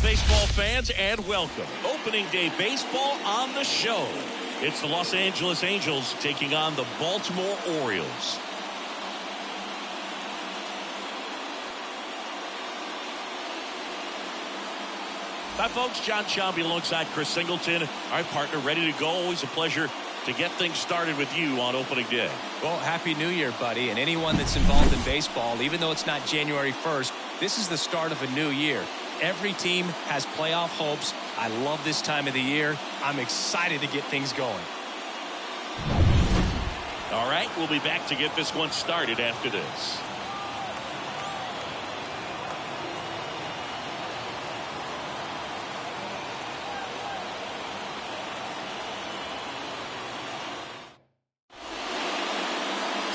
baseball fans, and welcome. Opening day baseball on the show. It's the Los Angeles Angels taking on the Baltimore Orioles. Hi, folks. John Shelby alongside Chris Singleton. Our partner ready to go. Always a pleasure to get things started with you on opening day. Well, Happy New Year, buddy. And anyone that's involved in baseball, even though it's not January 1st, this is the start of a new year. Every team has playoff hopes. I love this time of the year. I'm excited to get things going. All right, we'll be back to get this one started after this.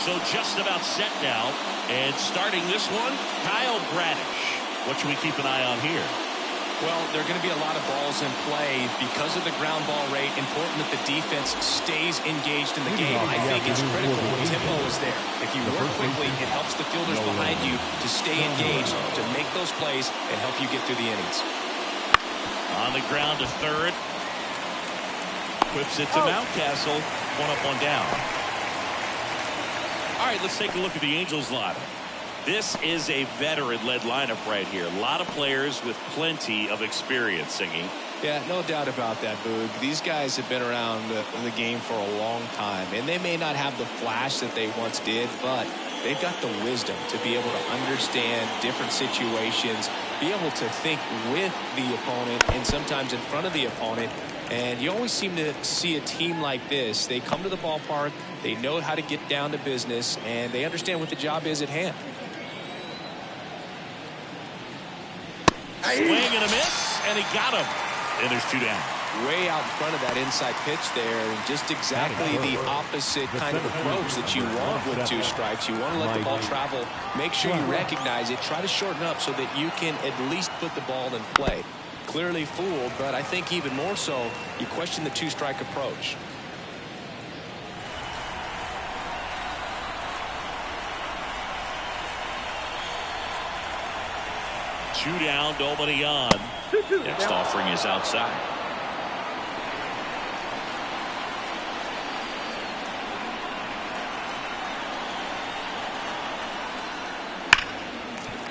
So just about set now, and starting this one, Kyle Bradish. What should we keep an eye on here? Well, there are going to be a lot of balls in play because of the ground ball rate. Important that the defense stays engaged in the game. I think it's critical the tempo is there. If you work quickly, it helps the fielders behind you to stay engaged, to make those plays, and help you get through the innings. On the ground to third. Whips it to Mountcastle. One up, one down. All right, let's take a look at the Angels lineup. This is a veteran-led lineup right here. A lot of players with plenty of experience, Singing. Yeah, no doubt about that, Boog. These guys have been around the game for a long time, and they may not have the flash that they once did, but they've got the wisdom to be able to understand different situations, be able to think with the opponent and sometimes in front of the opponent. And you always seem to see a team like this. They come to the ballpark, they know how to get down to business, and they understand what the job is at hand. Swing and a miss, and he got him. And there's two down. Way out in front of that inside pitch there, and just exactly the opposite kind of approach that you want with two strikes. You want to let the ball travel. Make sure you recognize it. Try to shorten up so that you can at least put the ball in play. Clearly fooled, but I think even more so, you question the two-strike approach. Two down, nobody on. Next offering is outside.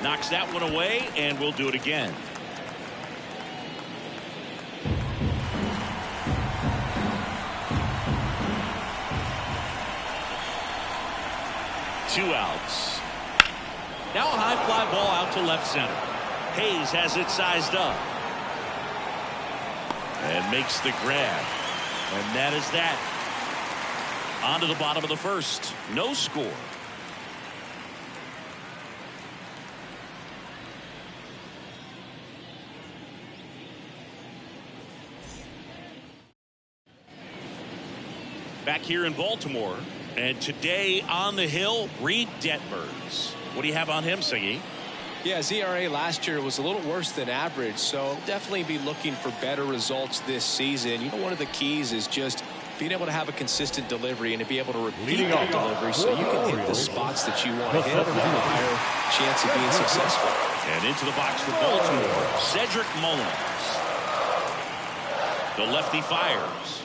Knocks that one away, and we'll do it again. Two outs. Now a high fly ball out to left center. Hayes has it sized up. And makes the grab. And that is that. On to the bottom of the first. No score. Back here in Baltimore. And today on the hill, Reed Detmers. What do you have on him, Singy? Yeah, his ERA last year was a little worse than average, so definitely be looking for better results this season. You know, one of the keys is just being able to have a consistent delivery and to be able to repeat that delivery so you can hit the spots that you want to hit and have a higher chance of being successful. And into the box for Baltimore, Cedric Mullins. The lefty fires.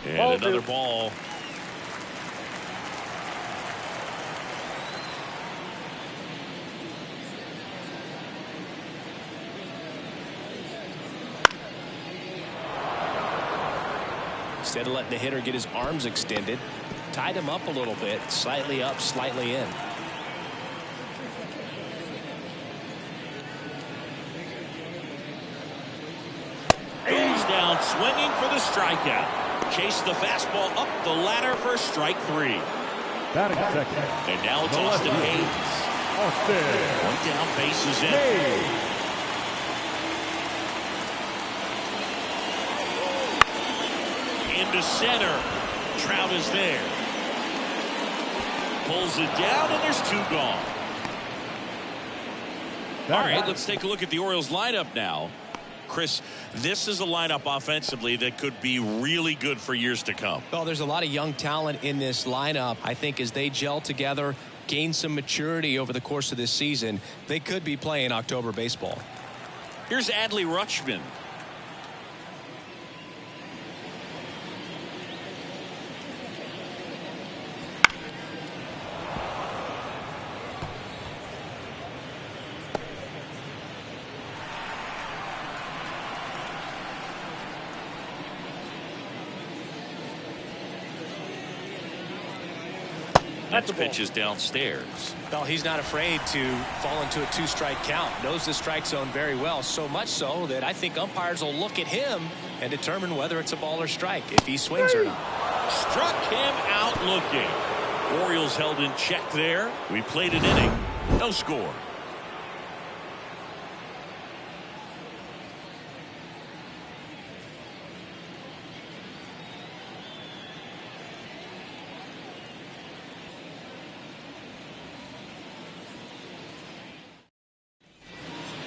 And another ball. Instead of letting the hitter get his arms extended, tied him up a little bit, slightly up, slightly in. Goes down swinging for the strikeout. Chase the fastball up the ladder for strike three. Batting second. And now it's Austin Hayes. One down, bases in. Into center. Trout is there. Pulls it down, and there's two gone. All right, let's take a look at the Orioles lineup now. Chris, this is a lineup offensively that could be really good for years to come. Well, there's a lot of young talent in this lineup. I think as they gel together, gain some maturity over the course of this season, they could be playing October baseball. Here's Adley Rutschman. That pitch is downstairs. Well, he's not afraid to fall into a 2-strike count. Knows the strike zone very well, so much so that I think umpires will look at him and determine whether it's a ball or strike, if he swings or not. Struck him out looking. Orioles held in check there. We played an inning. No score.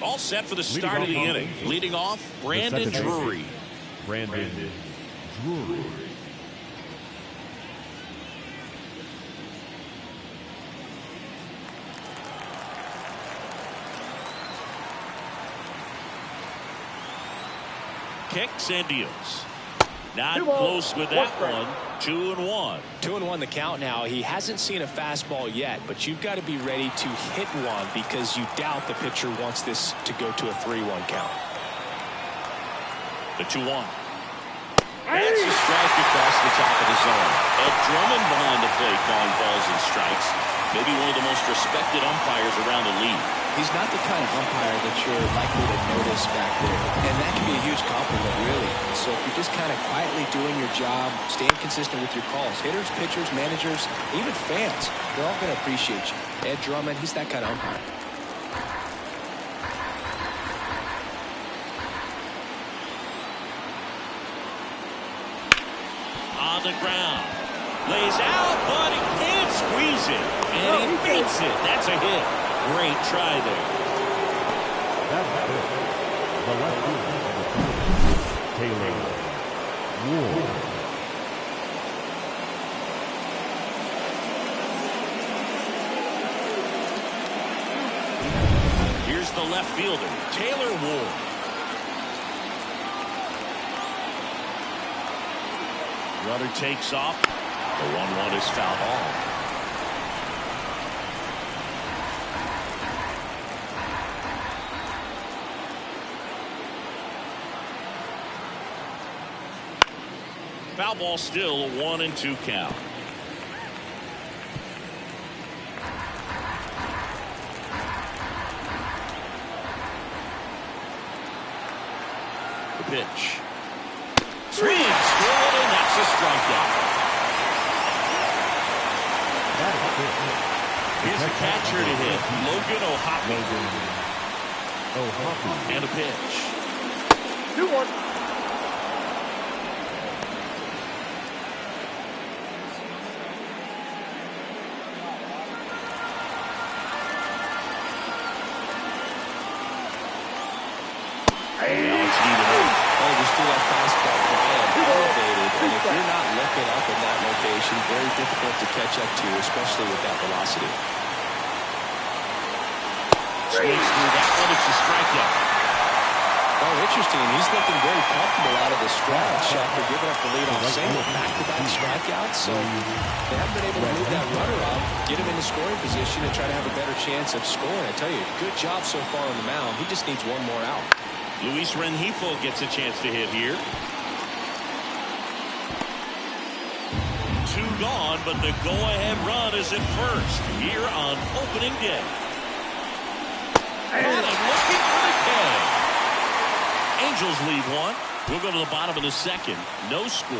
All set for the start of the inning. Leading off, Brandon Drury. Brandon Drury. Kicks and deals. Not close with that one. 2-1. 2-1 the count now. He hasn't seen a fastball yet, but you've got to be ready to hit one because you doubt the pitcher wants this to go to a 3-1 count. The 2-1. That's a strike across the top of the zone. Ed Drummond behind the plate calling balls and strikes. Maybe one of the most respected umpires around the league. He's not the kind of umpire that you're likely to notice back there. And that can be a huge compliment, really. So if you're just kind of quietly doing your job, staying consistent with your calls, hitters, pitchers, managers, even fans, they're all going to appreciate you. Ed Drummond, he's that kind of umpire. On the ground. Lays out, but he can't squeeze it. And he beats it. That's a hit. Great try there. That's it. The left fielder, Taylor Ward. Here's the left fielder, Taylor Ward. Runner takes off. The 1-1 is fouled off. Foul ball, still a 1-2 count. The pitch. Swing, scored, and that's a strikeout. Here's the catcher to hit, Logan O'Hoppe. And a pitch. 2-1. Very difficult to catch up to, especially with that velocity. Swings through that one. It's a strikeout. Oh, interesting. He's looking very comfortable out of the stretch after giving up the lead on single. Back-to-back strikeouts, so they haven't been able to move that runner up, get him in the scoring position, and try to have a better chance of scoring. I tell you, good job so far on the mound. He just needs one more out. Luis Rengifo gets a chance to hit here. 2 gone, but the go-ahead run is at first here on opening day. And looking for the K. Angels lead 1. We'll go to the bottom of the second. No score.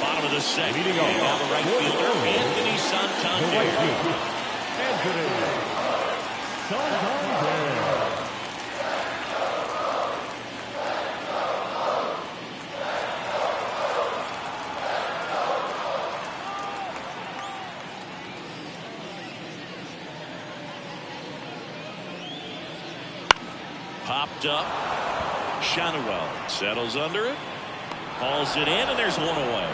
Bottom of the second. Now the right fielder, Anthony Santander. Anthony Santander. Popped up. Shadowell settles under it. Hauls it in, and there's one away.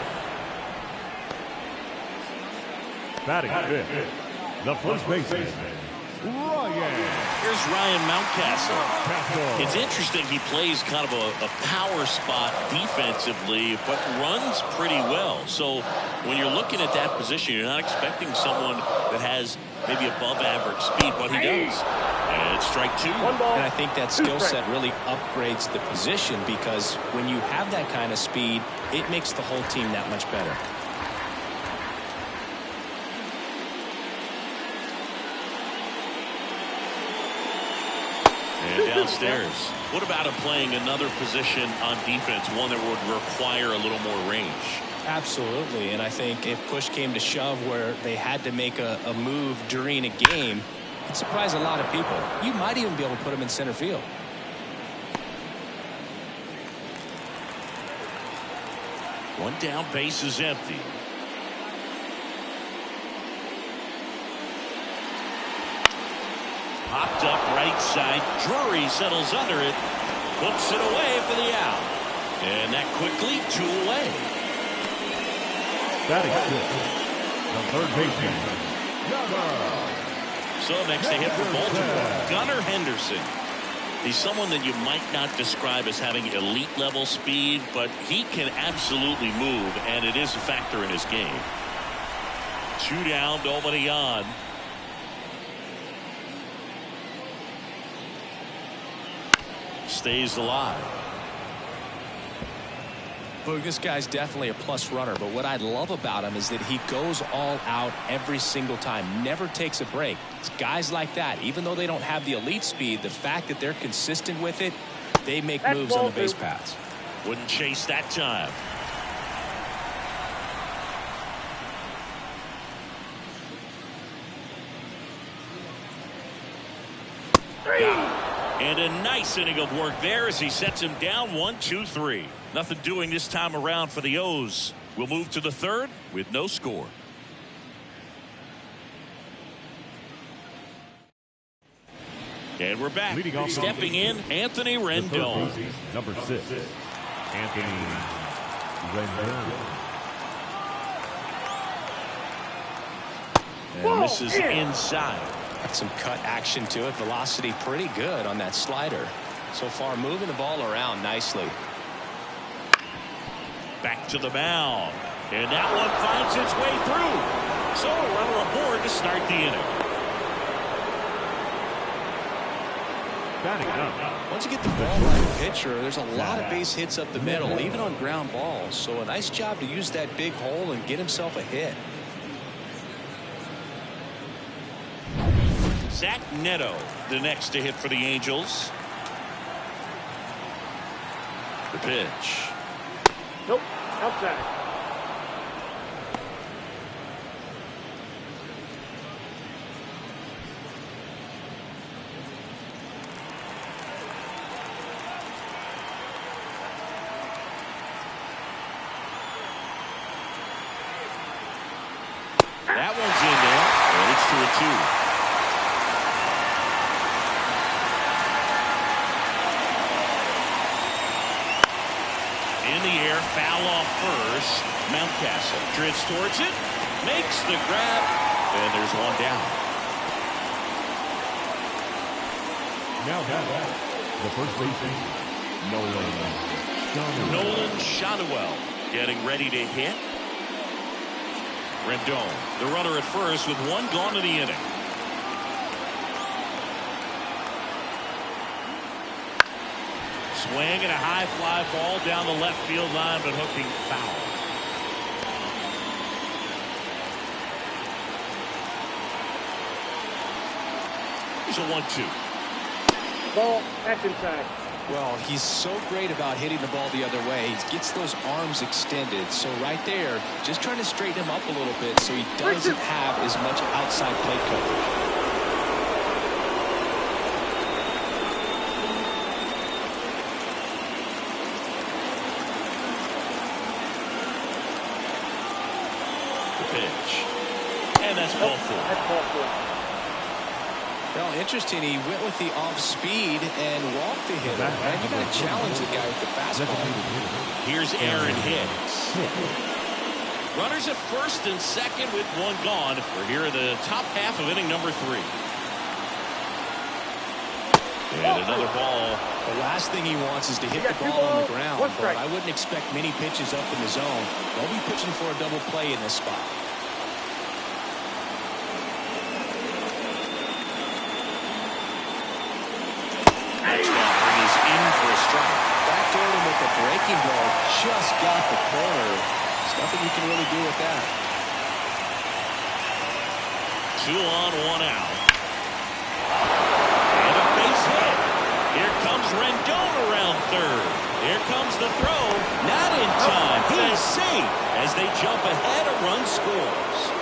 Batting fifth, the first baseman, Ryan. Here's Ryan Mountcastle. It's interesting, he plays kind of a power spot defensively, but runs pretty well. So when you're looking at that position, you're not expecting someone that has maybe above average speed, but he does. And it's strike two. And I think that skill set really upgrades the position, because when you have that kind of speed, it makes the whole team that much better. And downstairs. What about him playing another position on defense, one that would require a little more range? Absolutely, and I think if push came to shove where they had to make a move during a game, it'd surprise a lot of people. You might even be able to put him in center field. One down, base is empty. Popped up right side. Drury settles under it. Puts it away for the out. And that quickly, two away. Batting fifth, the third baseman, So next they hit for Baltimore, Gunnar Henderson. He's someone that you might not describe as having elite level speed, but he can absolutely move, and it is a factor in his game. Two down, nobody on. Stays alive. Boog, this guy's definitely a plus runner, but what I love about him is that he goes all out every single time, never takes a break. It's guys like that, even though they don't have the elite speed, the fact that they're consistent with it, they make moves on the base paths. Wouldn't chase that time. And a nice inning of work there as he sets him down 1-2-3. Nothing doing this time around for the O's. We'll move to the third with no score. And we're back. Stepping in, Anthony Rendon. number 6, Anthony Rendon. And this is inside. Got some cut action to it. Velocity pretty good on that slider. So far moving the ball around nicely. Back to the mound. And that one finds its way through. So a runner aboard to start the inning. Once you get the ball right pitcher, there's a lot of base hits up the middle, even on ground balls. So a nice job to use that big hole and get himself a hit. Zach Neto, the next to hit for the Angels. The pitch. Nope, outside. That one's in there, and it's 2-2. In the air, foul off first. Mountcastle drifts towards it, makes the grab, and there's one down. Now the first baseman, Nolan Shadowell getting ready to hit. Rendon, the runner at first with one gone to the inning. Swing and a high fly ball down the left field line, but hooking foul. Here's a 1-2. Ball, that's inside. Well, he's so great about hitting the ball the other way. He gets those arms extended. So right there, just trying to straighten him up a little bit so he doesn't have as much outside plate coverage. Pitch. And that's ball four. That's ball four. Well, interesting. He went with the off speed and walked the hitter. Man, you got to challenge the guy with the fastball. Here's Aaron Hicks. Runners at first and second with one gone. We're here in the top half of inning number 3. And another ball. The last thing he wants is to hit the ball on the ground. But I wouldn't expect many pitches up in the zone. They'll be pitching for a double play in this spot. He's in for a strike. Backdoored him with the breaking ball. Just got the corner. There's nothing you can really do with that. 2 on, 1 out. And a base hit. Here comes Rendon around third. Here comes the throw. Not in time. He's safe as they jump ahead. A run scores.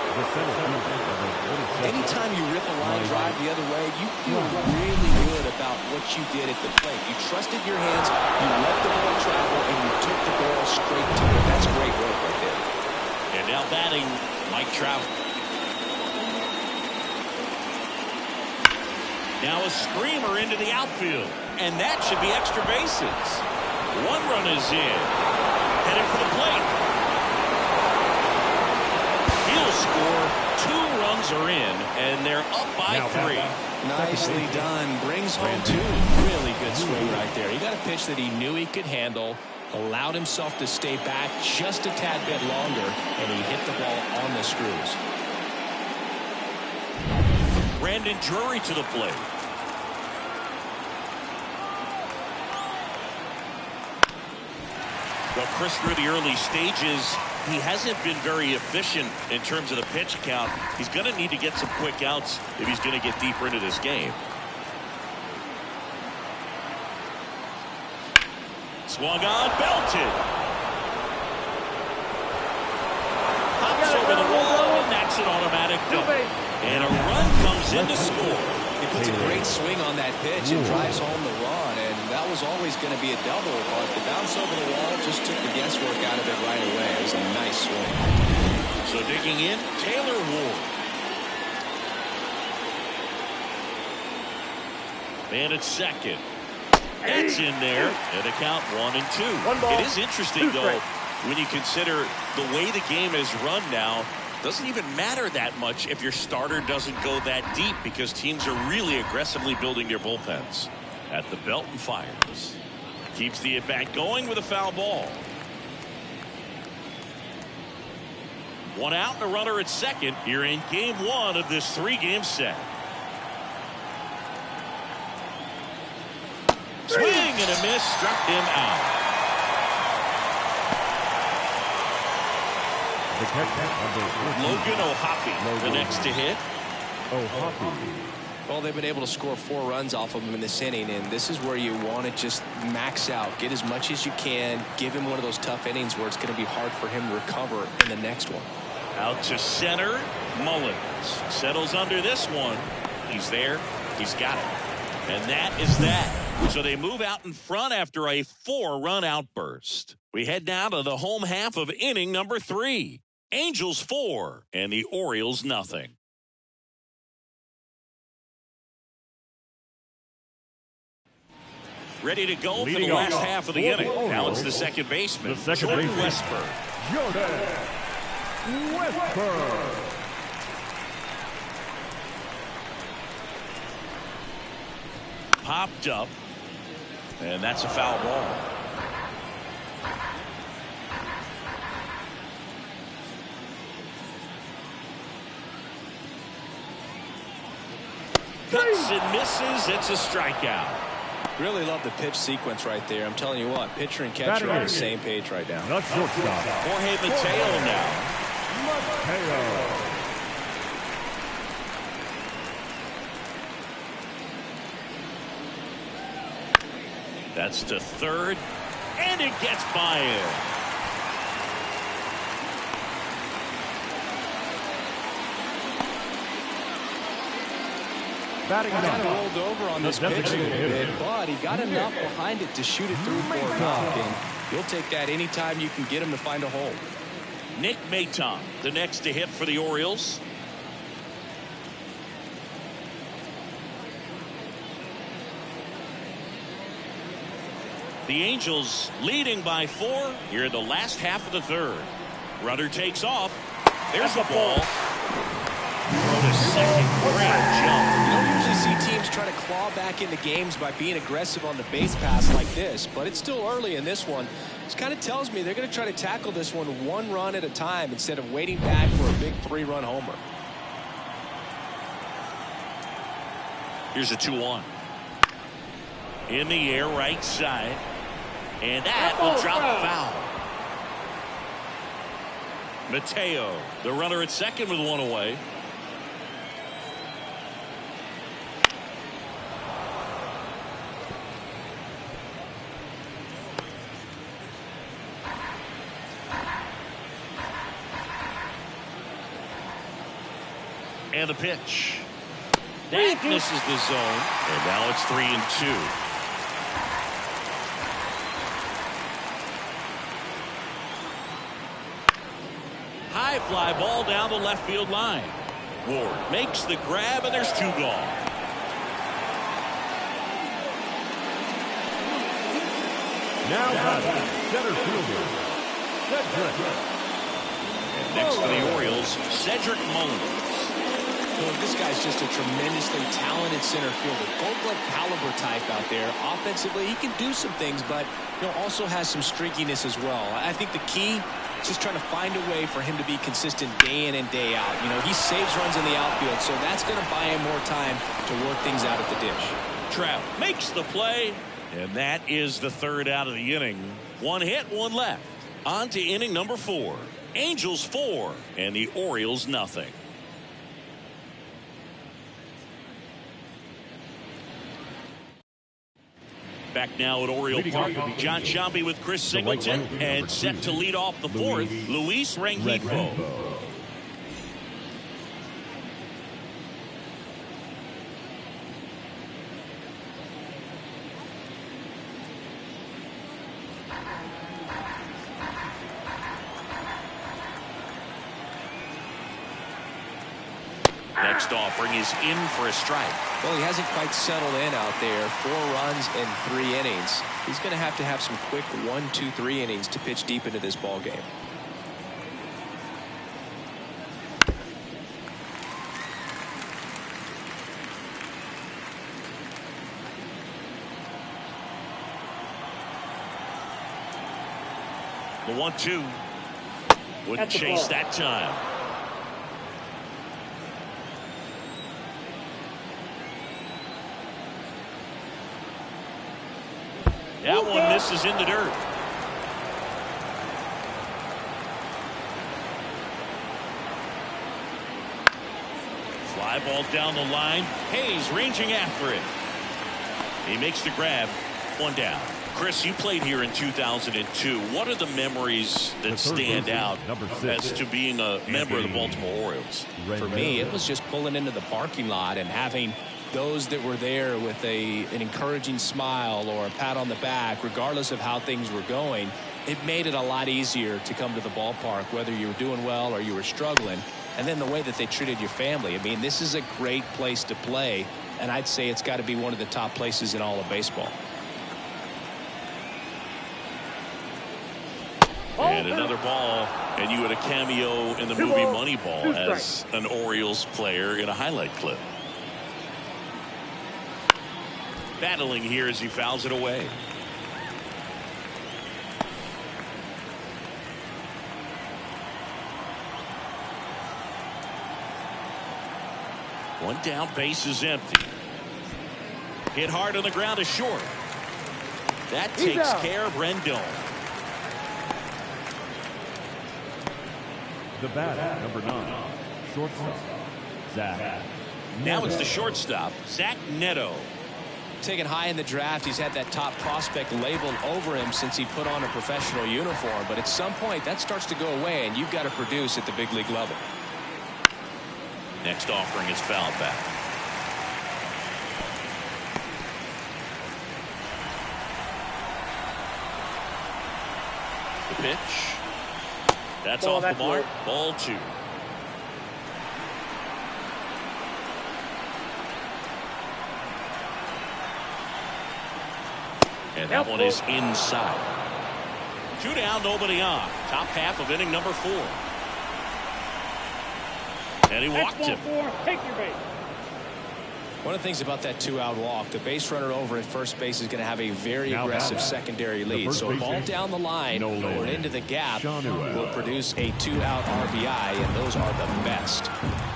Anytime you rip a line drive the other way, you feel really good about what you did at the plate. You trusted your hands, you let the ball travel, and you took the ball straight to it. That's great work right there. And now batting, Mike Trout. Now a screamer into the outfield. And that should be extra bases. 1 run is in. Heading for the plate. He'll score. 2 runs are in, and they're up by 3. Nicely done. Brings home 2. Really good swing right there. He got a pitch that he knew he could handle, allowed himself to stay back just a tad bit longer, and he hit the ball on the screws. Brandon Drury to the plate. Well, Chris, through the early stages, he hasn't been very efficient in terms of the pitch count. He's going to need to get some quick outs if he's going to get deeper into this game. Swung on, belted. Hops over the wall, and that's an automatic double. And a run comes in to score. He puts a great swing on that pitch and drives home the run, and that was always going to be a double, but the bounce over the wall just took the guesswork out of it right away. It was a nice swing. So digging in, Taylor Ward. And at second. That's in there. And a count 1 and 2. 1 ball. It is interesting, though, when you consider the way the game is run now. Doesn't even matter that much if your starter doesn't go that deep because teams are really aggressively building their bullpens. At the belt and fires. Keeps the at-bat going with a foul ball. 1 out and a runner at second here in game 1 of this 3-game set. Swing and a miss, struck him out. Logan O'Hoppe, the next to hit. Well, they've been able to score 4 runs off of him in this inning, and this is where you want to just max out. Get as much as you can. Give him one of those tough innings where it's going to be hard for him to recover in the next one. Out to center. Mullins settles under this one. He's there. He's got it. And that is that. So they move out in front after a 4-run outburst. We head now to the home half of inning number 3. Angels 4 and the Orioles nothing. Ready to go for the last half of the inning. Now it's the second baseman, Jordan Westburg. Popped up, and that's a foul ball. Cuts and misses. It's a strikeout. Really love the pitch sequence right there. I'm telling you what, pitcher and catcher are on the same page right now. Jorge Mateo now. That's to third, and it gets by him. Kind of rolled over on this pitch a little bit, but he got enough behind it to shoot it through for a knock, and you'll take that anytime you can get him to find a hole. Nick Maton, the next to hit for the Orioles. The Angels leading by 4 here in the last half of the third. Runner takes off. There's the ball. Throw to second. Great jump. You don't usually see teams try to claw back into games by being aggressive on the base pass like this, but it's still early in this one. This kind of tells me they're going to try to tackle this one run at a time instead of waiting back for a big 3-run homer. Here's a 2-1. In the air, right side. And that will drop foul. Mateo, the runner at second with 1 away. And the pitch. That misses the zone. And now it's 3-2. High fly ball down the left field line. Ward makes the grab, and there's 2 gone. Now center fielder, Cedric. And next for the Orioles, Cedric Mullins. Well, this guy's just a tremendously talented center fielder. Gold glove caliber type out there. Offensively, he can do some things, but also has some streakiness as well. I think the key is just trying to find a way for him to be consistent day in and day out. He saves runs in the outfield, so that's going to buy him more time to work things out at the dish. Trout makes the play, and that is the third out of the inning. 1 hit, 1 left. On to inning number 4. Angels 4, and the Orioles nothing. Back now at Oriole Park, John Sciambi with Chris Singleton, and set to lead off the 4th, Luis Rengifo. Next offering is in for a strike. Well, he hasn't quite settled in out there. 4 runs in 3 innings. He's going to have some quick 1, 2, 3 innings to pitch deep into this ball game. The 1-2 wouldn't chase that time. That one misses in the dirt. Fly ball down the line. Hayes ranging after it. He makes the grab. 1 down. Chris, you played here in 2002. What are the memories that stand out as to being a member of the Baltimore Orioles? For me, it was just pulling into the parking lot and having those that were there with an encouraging smile or a pat on the back, regardless of how things were going. It made it a lot easier to come to the ballpark, whether you were doing well or you were struggling. And then the way that they treated your family. I mean, this is a great place to play, and I'd say it's got to be one of the top places in all of baseball. And another ball, and you had a cameo in the movie Moneyball as an Orioles player in a highlight clip. Battling here as he fouls it away. One down, base is empty. Hit hard on the ground is short. That takes care of Rendon. The bat, number 9, shortstop, Zach. Now it's the shortstop, Zach Neto. Taken high in the draft, he's had that top prospect labeled over him since he put on a professional uniform. But at some point, that starts to go away, and you've got to produce at the big league level. Next offering is fouled back. The pitch. That's off the mark. Ball 2. And that one is inside. 2 down, nobody on. Top half of inning number 4. And he walked him. Take your base. One of the things about that 2-out walk, the base runner over at first base is going to have a very aggressive secondary lead. So a ball down the line or into the gap will produce a 2-out RBI, and those are the best.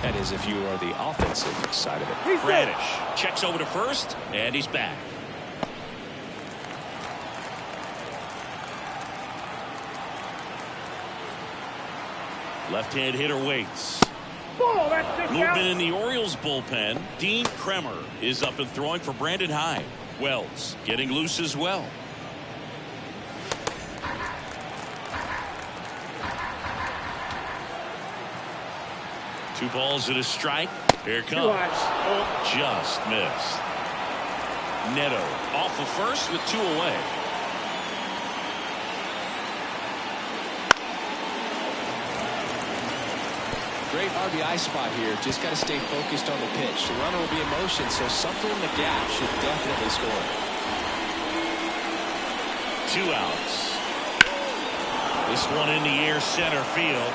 That is if you are the offensive side of it. Bradish checks over to first, and he's back. Left-hand hitter waits. Movement in the Orioles bullpen. Dean Kremer is up and throwing for Brandon Hyde. Wells getting loose as well. Two balls and a strike. Here it comes. Just missed. Neto off of first with 2 away. Great RBI spot here. Just got to stay focused on the pitch. The runner will be in motion, so something in the gap should definitely score. 2 outs. This one in the air center field.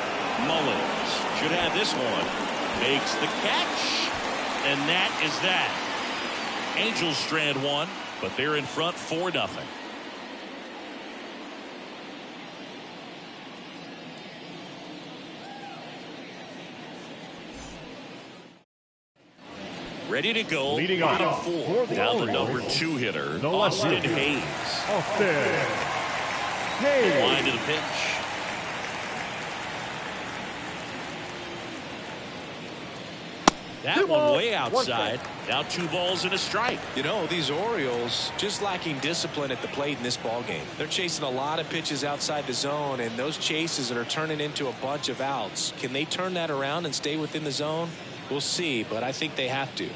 Mullins should have this one. Makes the catch. And that is that. Angels strand 1, but they're in front 4-0. Ready to go. Leading off for the down the number 2 hitter, Austin Hayes. Line to the pitch. That one way outside. Now 2 balls and a strike. You know, these Orioles just lacking discipline at the plate in this ball game. They're chasing a lot of pitches outside the zone, and those chases are turning into a bunch of outs. Can they turn that around and stay within the zone? We'll see, but I think they have to.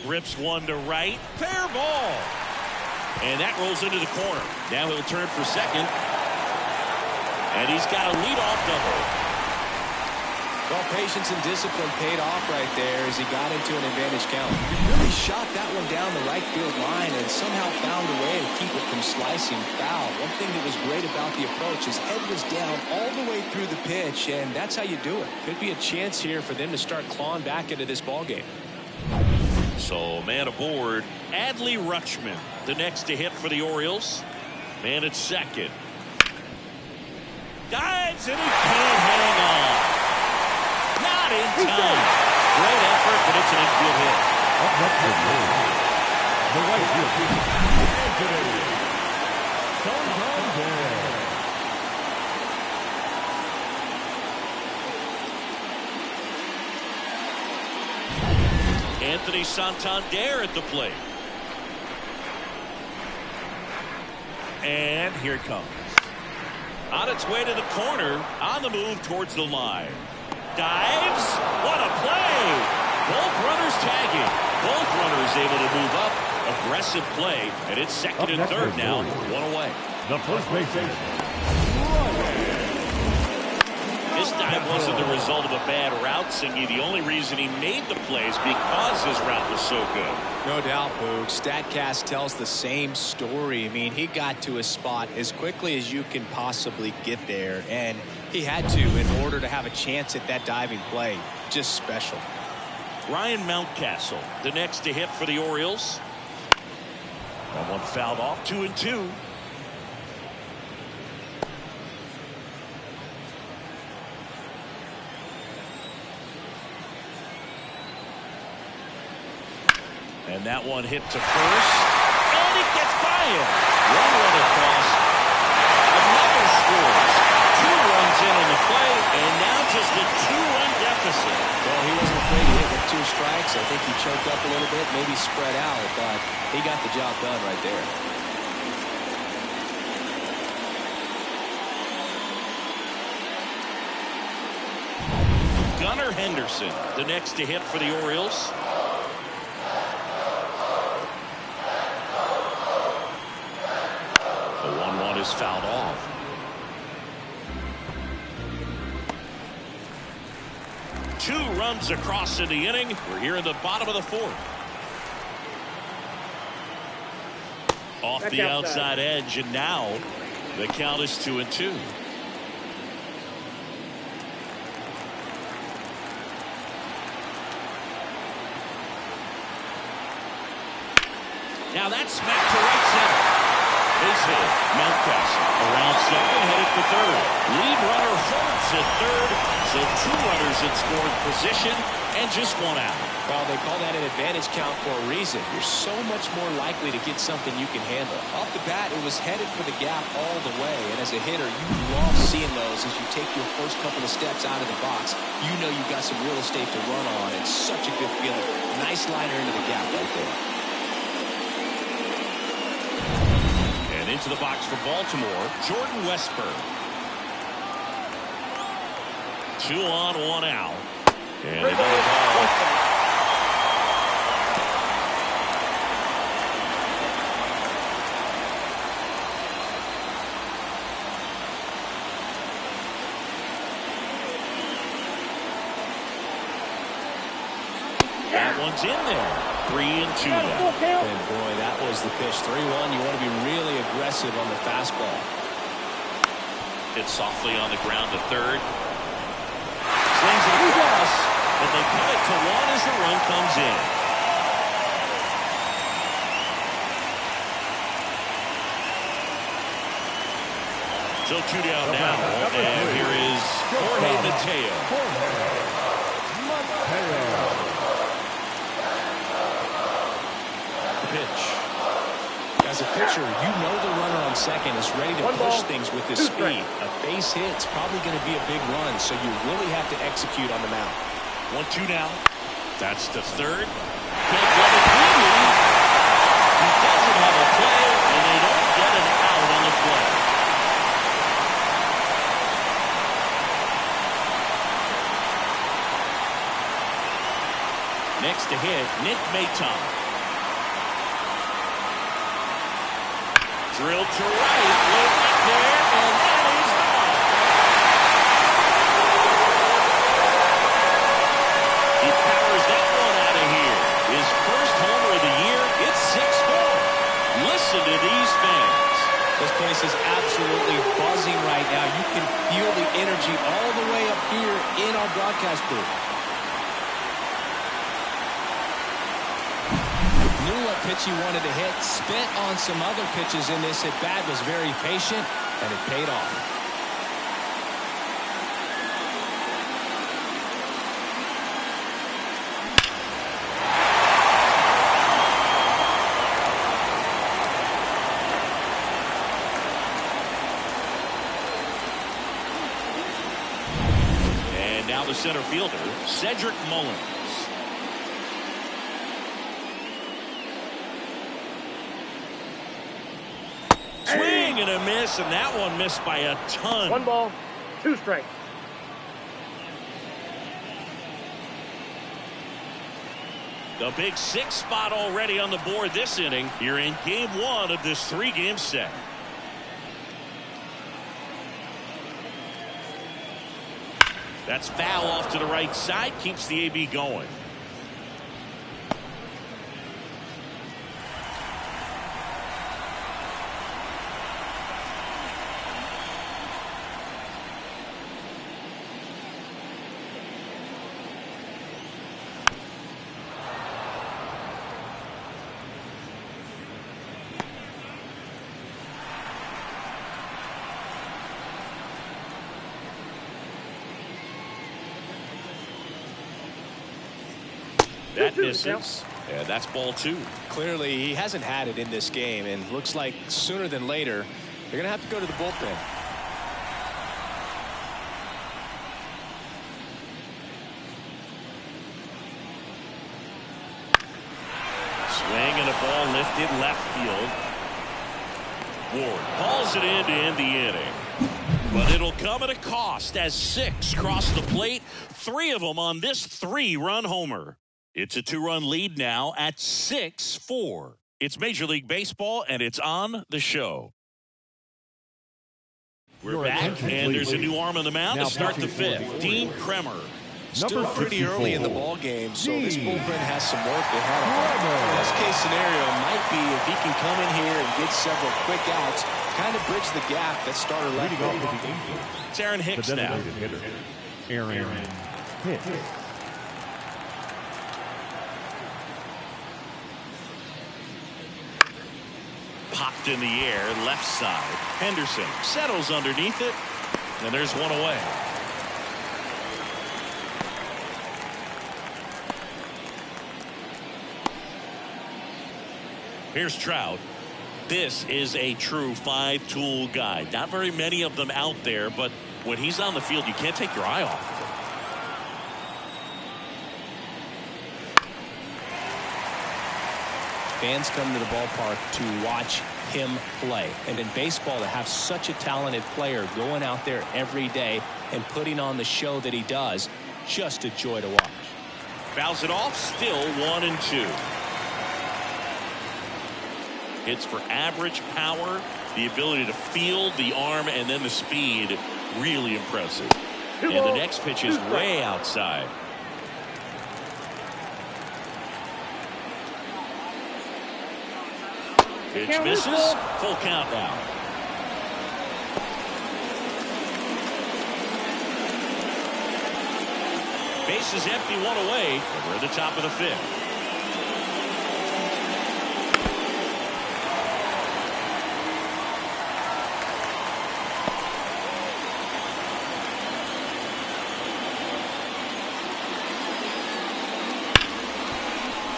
Rips one to right. Fair ball. And that rolls into the corner. Now he'll turn for second. And he's got a leadoff double. Well, patience and discipline paid off right there as he got into an advantage count. He really shot that one down the right field line and somehow found a way to keep it from slicing foul. One thing that was great about the approach, his head was down all the way through the pitch, and that's how you do it. Could be a chance here for them to start clawing back into this ball game. So, man aboard, Adley Rutschman, the next to hit for the Orioles. Man at second. Dives, and he can't hang on. Not in time. Great effort, but it's an infield hit. Up next is the right field. Anthony Santander at the plate. And here it comes. On its way to the corner, on the move towards the line. Dives. What a play. Both runners tagging. Both runners able to move up. Aggressive play. And it's second and third now. 1 away. The first base agent. This dive wasn't the result of a bad route, Singy. The only reason he made the plays because his route was so good. No doubt, Boog. StatCast tells the same story. I mean, he got to his spot as quickly as you can possibly get there, and he had to in order to have a chance at that diving play. Just special. Ryan Mountcastle, the next to hit for the Orioles. That one fouled off. 2-2. And that one hit to first. And it gets by him. One run across. Another scores. 2 runs in on the play. And now just a 2-run deficit. Well, he wasn't afraid to hit with 2 strikes. I think he choked up a little bit, maybe spread out, but he got the job done right there. Gunnar Henderson, the next to hit for the Orioles. The 1-1 is fouled off. Two runs across in the inning. We're here in the bottom of the 4th. Off That's the outside. outside edge, and now the count is 2-2. Now that's smacked to right center. Base hit. Mountcastle around second, headed for third. Lead runner holds at third, so 2 runners in scoring position and just 1 out. Well, they call that an advantage count for a reason. You're so much more likely to get something you can handle. Off the bat, it was headed for the gap all the way, and as a hitter, you love seeing those as you take your first couple of steps out of the box. You know you've got some real estate to run on. It's such a good feeling. Nice liner into the gap right there. Into the box for Baltimore, Jordan Westburg. 2 on, 1 out. And another ball. That one's in there. 3-2 now. And boy, that was the pitch. 3-1. You want to be really aggressive on the fastball. Hit softly on the ground to third. Swings it across, but they cut it to 1 as the run comes in. So 2 down now, and here is Jorge Mateo. Pitch. As a pitcher, you know the runner on second is ready to push things with his speed. A base hit's probably going to be a big run, so you really have to execute on the mound. 1-2 now. That's to third. Can't get it cleanly. He doesn't have a play, and they don't get an out on the play. Next to hit, Nick Maton. Drilled to right, way back there, and that is gone. He powers that one out of here. His first homer of the year, it's 6-4. Listen to these fans. This place is absolutely buzzing right now. You can feel the energy all the way up here in our broadcast booth. Pitch he wanted to hit, spent on some other pitches in this at bat, was very patient, and it paid off. And now the center fielder, Cedric Mullins. Swing and a miss, and that one missed by a ton. 1 ball, 2 strikes. The big 6 spot already on the board this inning. You're in game 1 of this 3-game set. That's foul off to the right side, keeps the AB going. That misses. Yeah, that's ball 2. Clearly, he hasn't had it in this game, and looks like sooner than later, they're going to have to go to the bullpen. Swing and a ball lifted left field. Ward hauls it in to end the inning. But it'll come at a cost as 6 cross the plate. 3 of them on this 3-run homer. It's a 2-run lead now at 6-4. It's Major League Baseball, and it's on the show. We're back, and there's a new arm on the mound to start the 5th. Dean Kremer. Still pretty early in the ball game, so this bullpen has some work ahead of them. Best case scenario might be if he can come in here and get several quick outs, kind of bridge the gap that starter left. It's Aaron Hicks now. Aaron Hicks. Popped in the air, left side. Henderson settles underneath it, and there's one away. Here's Trout. This is a true five-tool guy. Not very many of them out there, but when he's on the field, you can't take your eye off of him. Fans come to the ballpark to watch him play. And in baseball, to have such a talented player going out there every day and putting on the show that he does, just a joy to watch. Fouls it off, still 1-2. Hits for average power, the ability to field, the arm, and then the speed. Really impressive. And the next pitch is way outside. Pitch misses. Full count now. Base is empty, one away. And we're at the top of the fifth.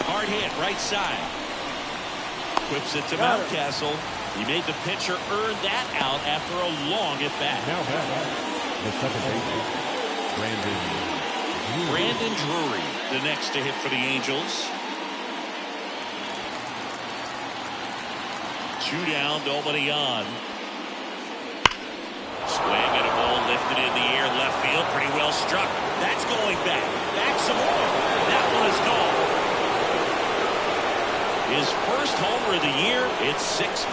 Hard hit, right side. Whips it to Mountcastle. He made the pitcher earn that out after a long at bat. Now the second baseman, Brandon Drury, the next to hit for the Angels. 2 down, nobody on. Swing and a ball lifted in the air, left field, pretty well struck. That's going back. Back some more. That one is gone. His first homer of the year, it's 6-5.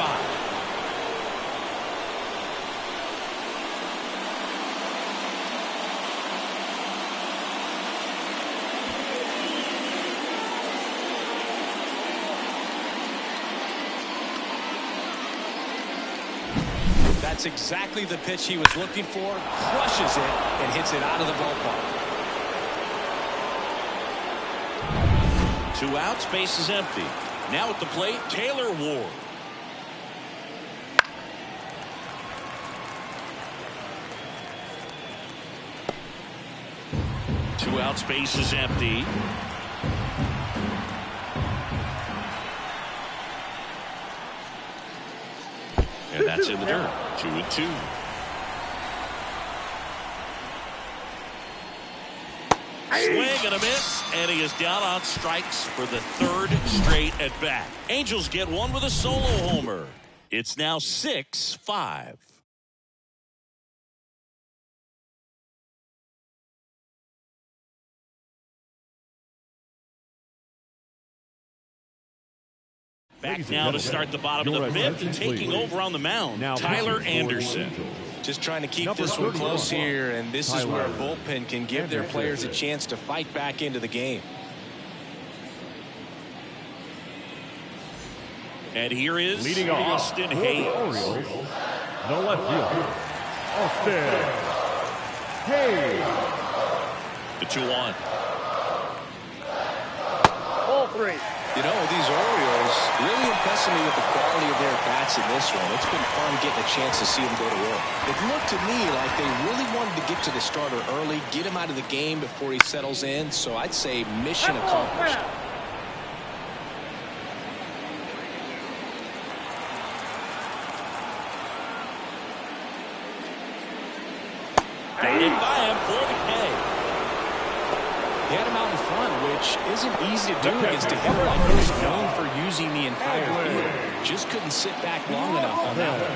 That's exactly the pitch he was looking for. Crushes it and hits it out of the ballpark. 2 outs, base is empty. Now at the plate, Taylor Ward. Two outs, base is empty. And that's in the dirt. 2-2. Swing and a miss, and he is down on strikes for the 3rd straight at bat. Angels get one with a solo homer. It's now 6-5. Back now to start the bottom of the 5th, taking over on the mound, Tyler Anderson. Just trying to keep this one close here, and this is where a bullpen can give their players a chance to fight back into the game. And here is leading off Austin Hayes. The left fielder, Austin Hayes. The 2-1. Ball 3. You know, these Orioles really impressing me with the quality of their bats in this one. It's been fun getting a chance to see them go to work. It looked to me like they really wanted to get to the starter early, get him out of the game before he settles in. So I'd say mission accomplished. Batted by him for the K. He had him out in front, which isn't easy to do against a hitter like who's known for using the entire field. Just couldn't sit back long enough on that one.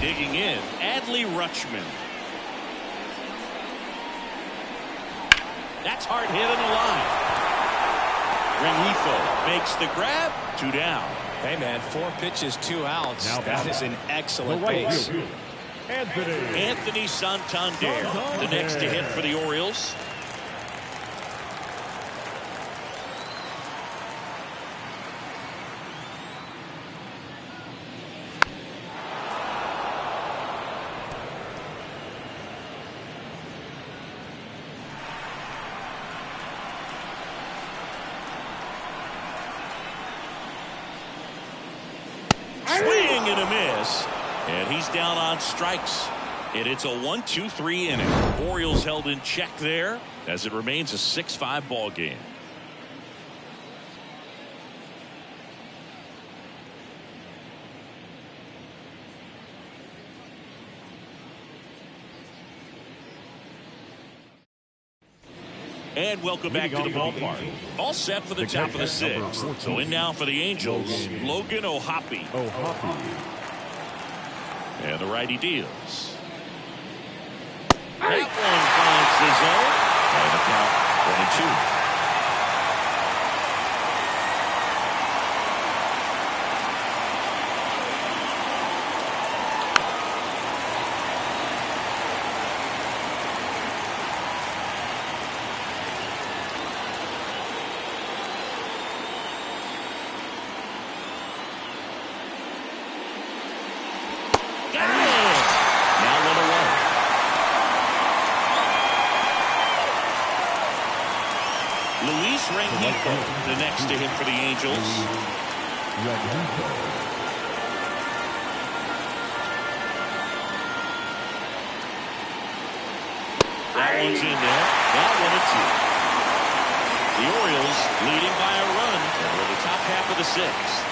Digging in, Adley Rutschman. That's hard hit in the line. Rengifo makes the grab. 2 down. Hey, man, 4 pitches, 2 outs. Now that is an excellent pace. Anthony Santander, the next to hit for the Orioles. Swing and a miss. And he's down on strikes. And it's a 1-2-3 inning. Orioles held in check there as it remains a 6-5 ball game. And welcome back to the ballpark. All set for the top of the 6th. So in now for the Angels, Logan O'Hoppe. And the righty deals. That one finds the zone. And the count 1-2. Rengifo, the next to hit for the Angels. That one's in there. Now 1-2. The Orioles leading by a run over the top half of the 6th.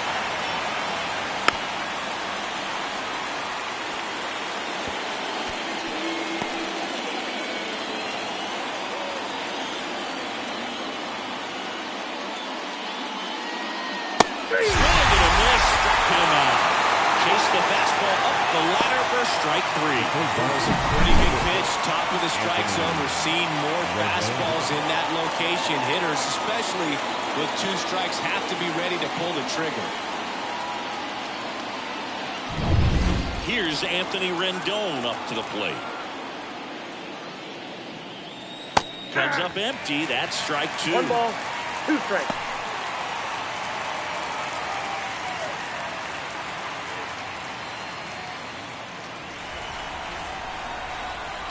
Chase the fastball up the ladder for strike 3. That was a pretty good pitch. Top of the strike zone. We're seeing more fastballs in that location. Hitters, especially with 2 strikes, have to be ready to pull the trigger. Here's Anthony Rendon up to the plate. Comes up empty. That's strike 2. 1 ball, 2 strikes.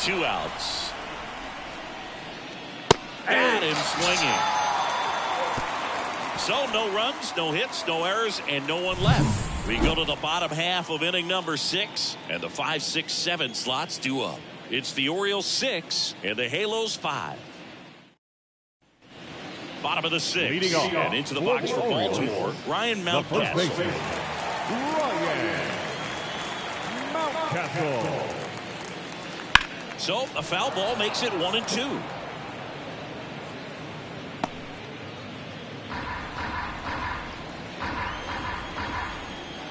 Two outs. Got him swinging. So no runs, no hits, no errors, and no one left. We go to the bottom half of inning number 6, and the 5, 6, 7 slots due up. It's the Orioles 6 and the Halos 5. Bottom of the 6th, Leading off and into the box for Baltimore, Ryan Mountcastle. Ryan Mountcastle. So a foul ball makes it 1-2.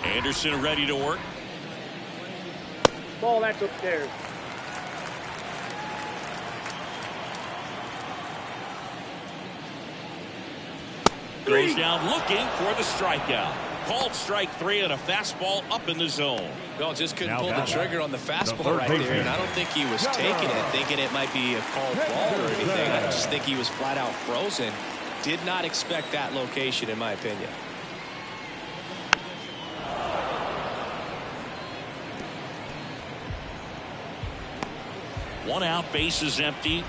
Anderson ready to work. Ball, that's upstairs. Goes down looking for the strikeout. Called strike 3 and a fastball up in the zone. Well, just couldn't pull the trigger on the fastball right there, and I don't think he was taking it, thinking it might be a called ball or anything. I just think he was flat out frozen. Did not expect that location, in my opinion. One out, base is empty.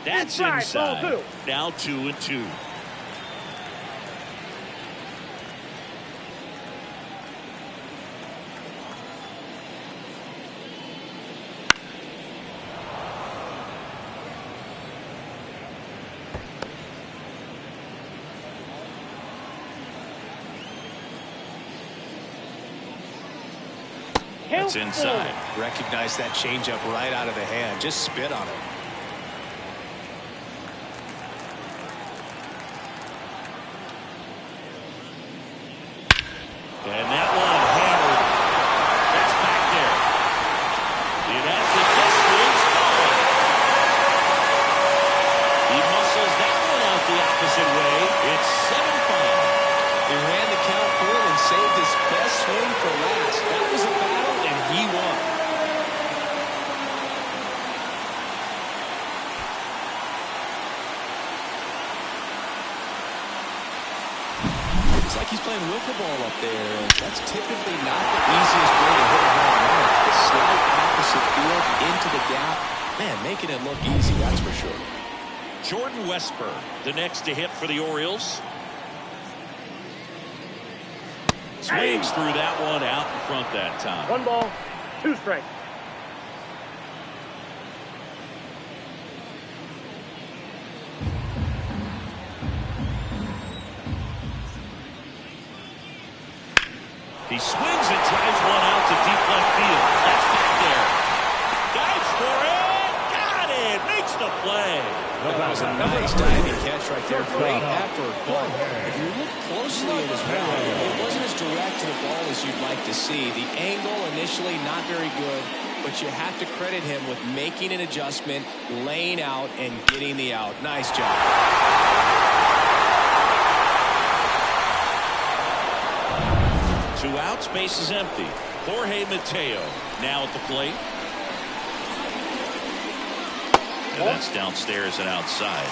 That's inside. Ball 2. Now 2-2. That's inside. Recognize that changeup right out of the hand. Just spit on it. And that one hammered. That's back there. The announcement just screams like he's playing wiffle ball up there, and that's typically not the easiest way to hit a home run. The slight opposite field into the gap. Man, making it look easy, that's for sure. Jordan Westburg, the next to hit for the Orioles. Swings through that one out in front that time. 1 ball, 2 strikes. He swings and drives one out to deep left field. That's back there. Dives for it. Got it. Makes the play. That was a nice diving catch right there. Great effort, but if you look closely at his route, it wasn't as direct to the ball as you'd like to see. The angle initially not very good, but you have to credit him with making an adjustment, laying out, and getting the out. Nice job. 2 outs, base is empty. Jorge Mateo now at the plate. And that's downstairs and outside.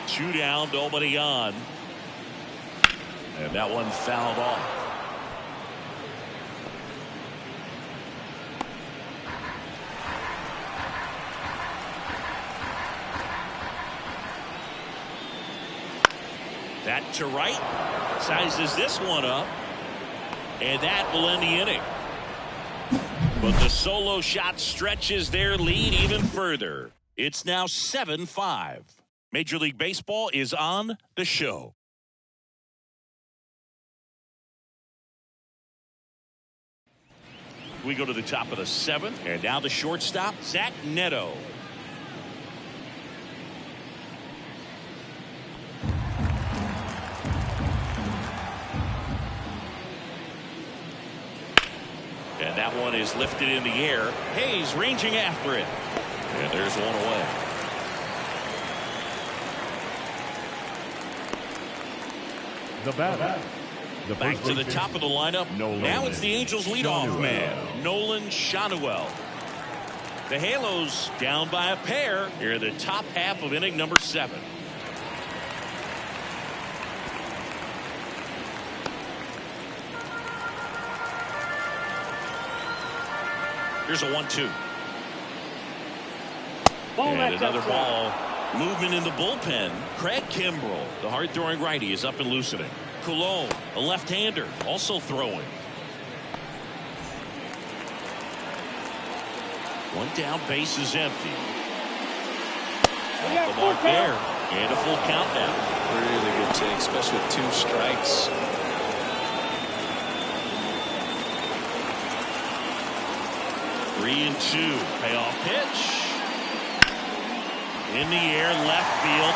Two down, nobody on. And that one fouled off. That to right. Sizes this one up. And that will end the inning. But the solo shot stretches their lead even further. It's now 7-5. Major League Baseball is on the show. We go to the top of the 7th. And now the shortstop, Zach Neto. And that one is lifted in the air. Hayes ranging after it. And there's one away. The batter. Back to the top of the lineup. Now it's the Angels leadoff man, Nolan Schanuel. The Halos down by a pair here in the top half of inning number 7. Here's a 1-2. And another ball. Movement in the bullpen. Craig Kimbrell, the hard-throwing righty, is up and loosening. Cologne, a left-hander, also throwing. One down, base is empty. Off the mark there. And a full count now. Really good take, especially with 2 strikes. Three and 2. Payoff pitch. In the air, left field.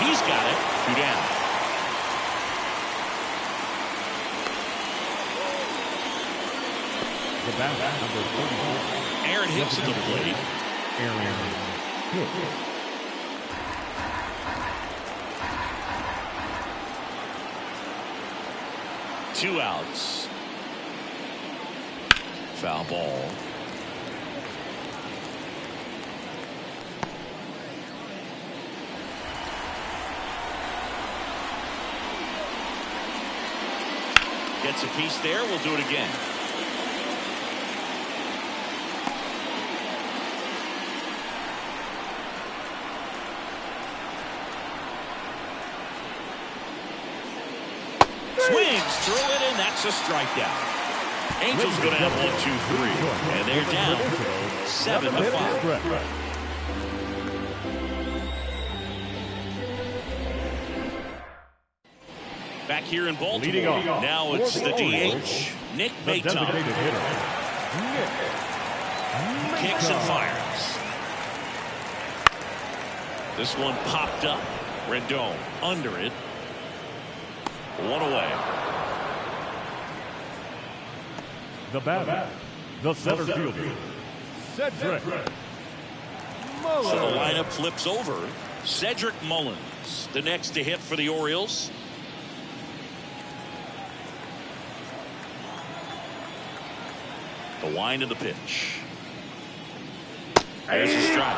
He's got it. 2 down. The batter, number 44. Aaron Hicks at the plate. Aaron Hicks. Two outs. Foul ball. Gets a piece there. We'll do it again. Swings through it, and that's a strikeout. Angels go down 1-2-3, and they're down 7-5. Back here in Baltimore. Now it's the DH, Nick Maton. Kicks and fires. This one popped up. Rendon under it. One away. The batter, the center fielder, Cedric Mullins. So the lineup flips over. Cedric Mullins, the next to hit for the Orioles. The wind of the pitch. There's a strike.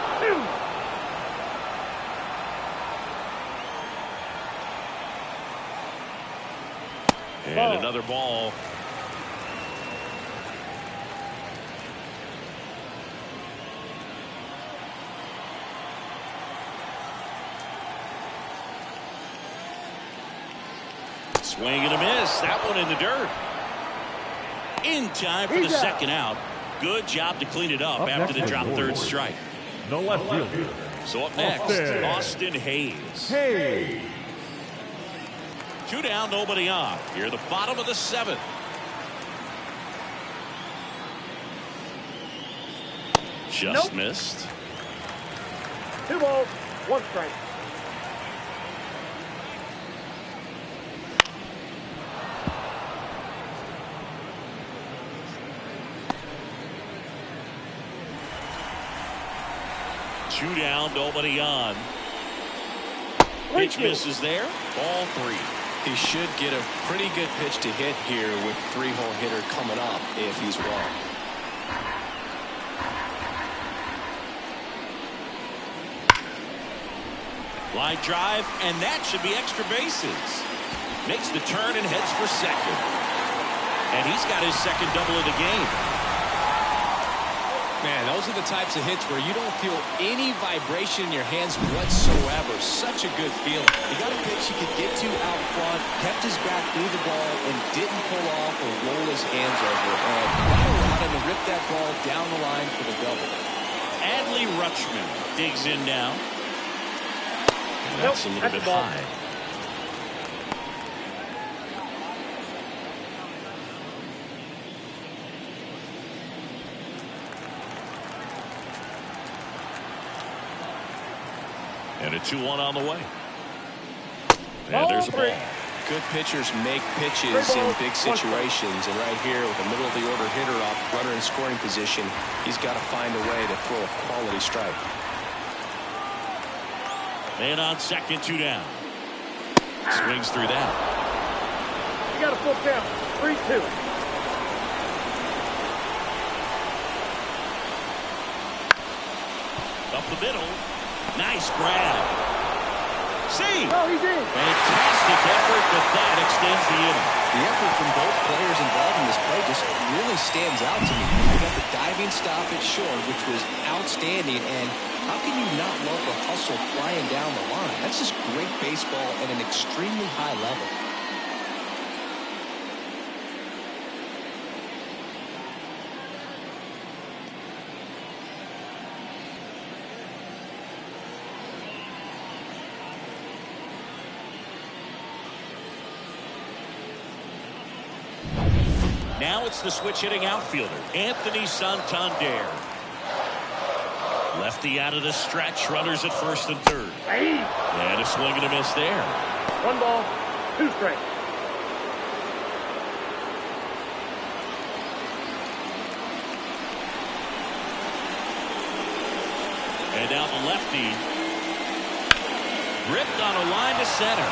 And another ball. Swing and a miss. That one in the dirt. In time for the second out. Good job to clean it up after the drop third strike. No left field. So up next, Austin Hayes. Hey. 2 down, nobody on. Here, the bottom of the 7th. Just missed. 2 balls, 1 strike. Two down, nobody on. Pitch misses there. Ball 3. He should get a pretty good pitch to hit here with 3-hole hitter coming up if he's wrong. Line drive, and that should be extra bases. Makes the turn and heads for second. And he's got his second double of the game. Man, those are the types of hits where you don't feel any vibration in your hands whatsoever. Such a good feeling. He got a pitch he could get to out front, kept his back through the ball, and didn't pull off or roll his hands over. And got around him and ripped that ball down the line for the double. Adley Rutschman digs in now. That's a little bit high. And a 2-1 on the way. And there's a ball. Good pitchers make pitches in big situations. And right here with a middle of the order hitter up, runner in scoring position, he's got to find a way to throw a quality strike. Man on second, 2 down. Swings through that. You got a full count. 3-2. Up the middle. Nice grab. See. Oh, he did. Fantastic effort, but that extends the inning. The effort from both players involved in this play just really stands out to me. You got the diving stop at short, which was outstanding, and how can you not love the hustle flying down the line? That's just great baseball at an extremely high level. Now it's the switch hitting outfielder, Anthony Santander. Lefty out of the stretch, runners at first and third. And a swing and a miss there. 1 ball, 2 strikes. And now the lefty. Ripped on a line to center.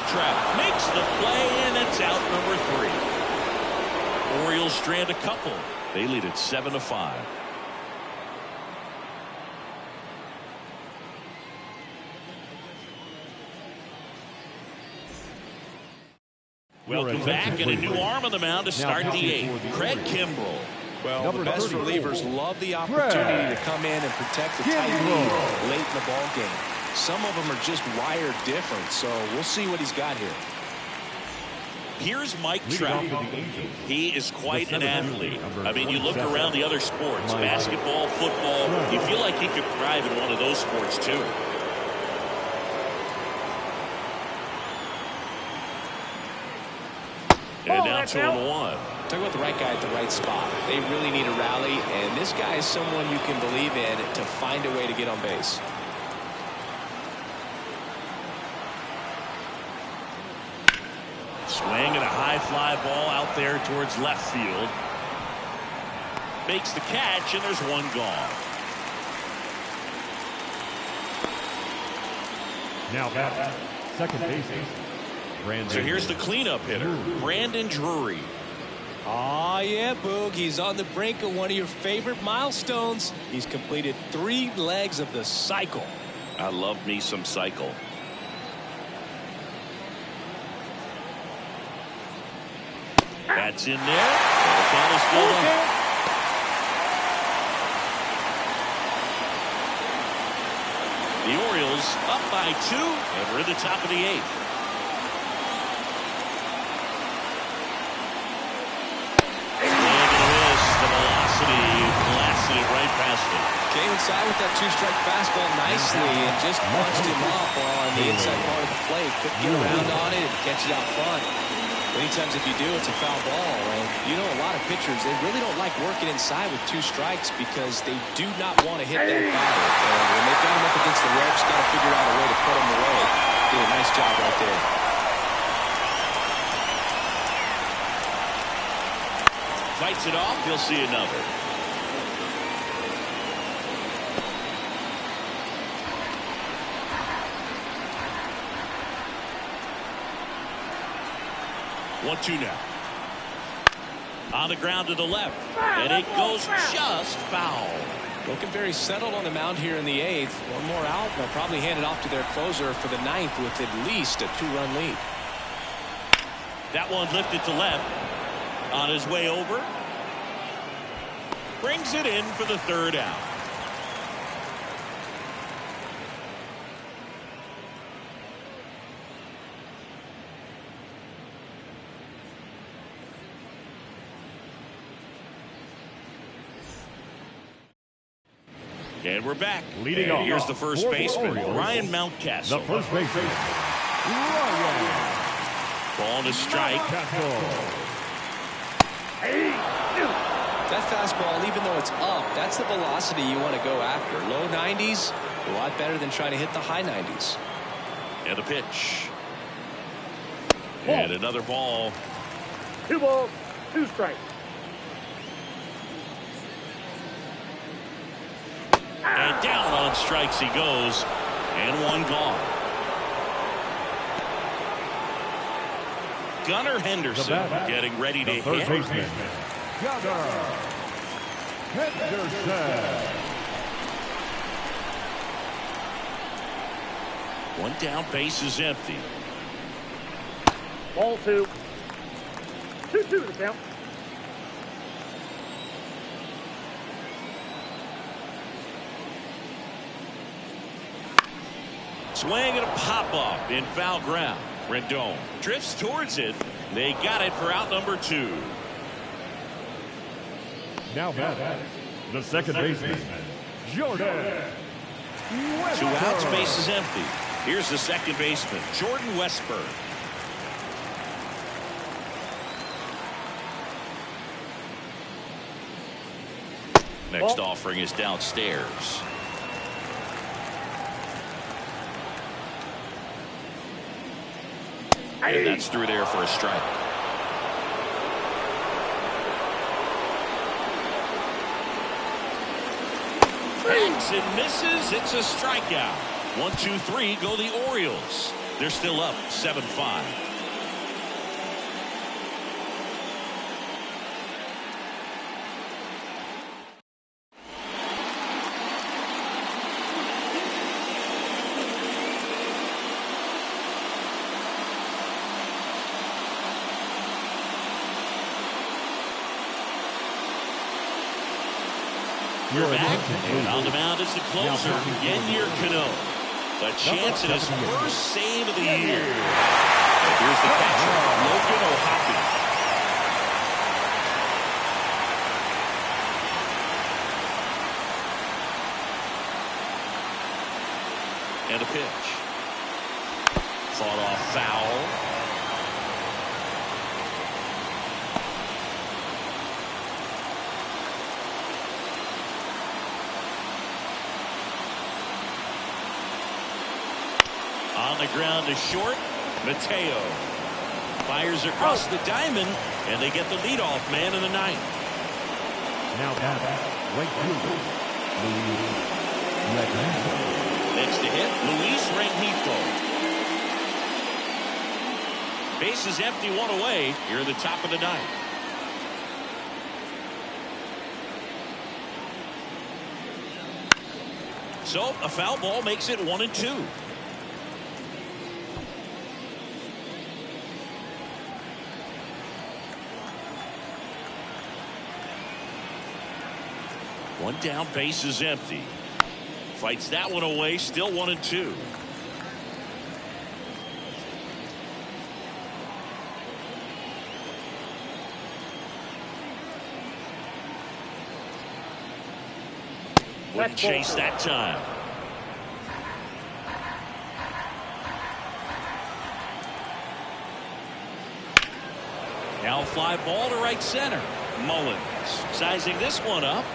Trout makes the play, and it's out number 3. Orioles strand a couple. They lead it 7-5. Welcome back, and a new arm on the mound to start the 8th. Craig Kimbrell. Well, the best relievers love the opportunity to come in and protect the tight lead late in the ball game. Some of them are just wired different, so we'll see what he's got here. Here's Mike Trout. He is quite an athlete. I mean, you look around the other sports, basketball, football, you feel like he could thrive in one of those sports too. And now 2-1. Talk about the right guy at the right spot. They really need a rally, and this guy is someone you can believe in to find a way to get on base. Swing and a high fly ball out there towards left field. Makes the catch, and there's 1 gone. Now back, second base. So here's the cleanup hitter, Brandon Drury. Oh, yeah, Boog. He's on the brink of one of your favorite milestones. He's completed 3 legs of the cycle. I love me some cycle. That's in there. The count is still up. The Orioles up by 2, and we're at the top of the 8th. The velocity blasted it right past him. Came inside with that 2-strike fastball nicely and just punched him up on the inside part of the plate. Couldn't get around on it and catch it out front. Many times if you do, it's a foul ball. And you know, a lot of pitchers, they really don't like working inside with 2 strikes because they do not want to hit that batter. And when they got him up against the ropes, got to figure out a way to put him away. Did a nice job right there. Fights it off. He'll see another. One, 2 now. On the ground to the left. And it goes just foul. Looking very settled on the mound here in the 8th. One more out. They'll probably hand it off to their closer for the 9th with at least a 2-run lead. That one lifted to left. On his way over. Brings it in for the 3rd out. And we're back. Leading and off. Here's the first baseman, Ryan Mountcastle. The first baseman, Ryan. Ball to strike. That fastball, even though it's up, that's the velocity you want to go after. Low 90s, a lot better than trying to hit the high 90s. And a pitch. And another ball. 2 balls, 2 strikes. And down on strikes he goes. And 1 gone. Gunnar Henderson getting ready to hit. Baseman, Gunnar Henderson. 1 down, base is empty. Ball 2. 2-2 to the count. Swing and a pop-up in foul ground. Rendon drifts towards it. They got it for out number 2. Now back, the second baseman, Jordan 2 outs, base is empty. Here's the second baseman, Jordan Westburg. Next offering is downstairs. And that's through there for a strike. Hangs and misses. It's a strikeout. 1, 2, 3 go the Orioles. They're still up 7-5. We're back, and on the mound is the closer, Yennier Cano. A chance at his first save of the year. And here's the catcher, Logan O'Hoppe. And a pitch. Fought off foul. On the ground to short. Mateo fires across the diamond, and they get the leadoff man in the 9th. Now back, right fielder, Luis Rengifo. Next to hit, Luis Rengifo. Base is empty, 1 away. Here in the top of the 9th. So a foul ball makes it 1-2. One down, base is empty. Fights that one away, still 1-2. Wouldn't chase that time. Now fly ball to right center. Mullins sizing this one up.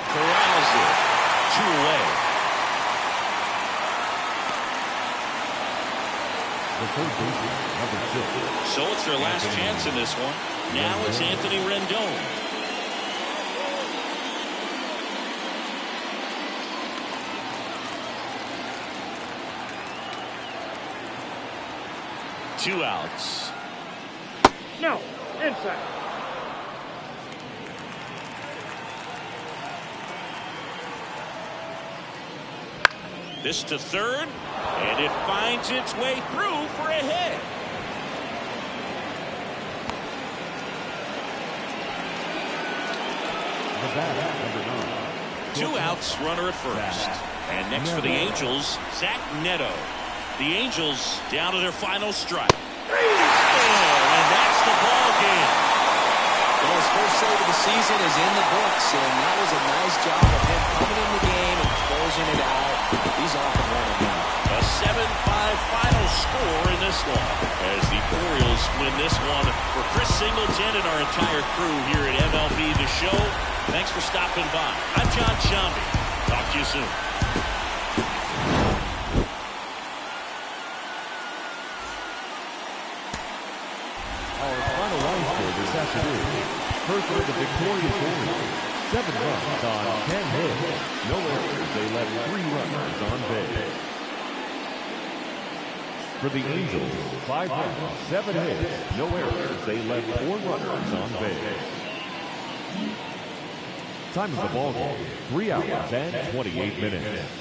Corrals it. 2 away. So it's their last chance in this one. Now it's Anthony Rendon. Two outs. No, inside. This to third, and it finds its way through for a hit. Two outs, runner at first. And next for the Angels, Zach Neto. The Angels down to their final strike. And that's the ball game. Well, his first save of the season is in the books, and that was a nice job of him coming in the game and closing it out. He's off and running now. A 7-5 final score in this one as the Orioles win this one. For Chris Singleton and our entire crew here at MLB The Show, thanks for stopping by. I'm John Shambi. Talk to you soon. This afternoon, first for the victorious Orioles, 7 runs on 10 hits, no errors. They left 3 runners on base. For the Angels, 5 runs, 7 hits, no errors. They left 4 runners on base. Time of the ball game, 3 hours and 28 minutes.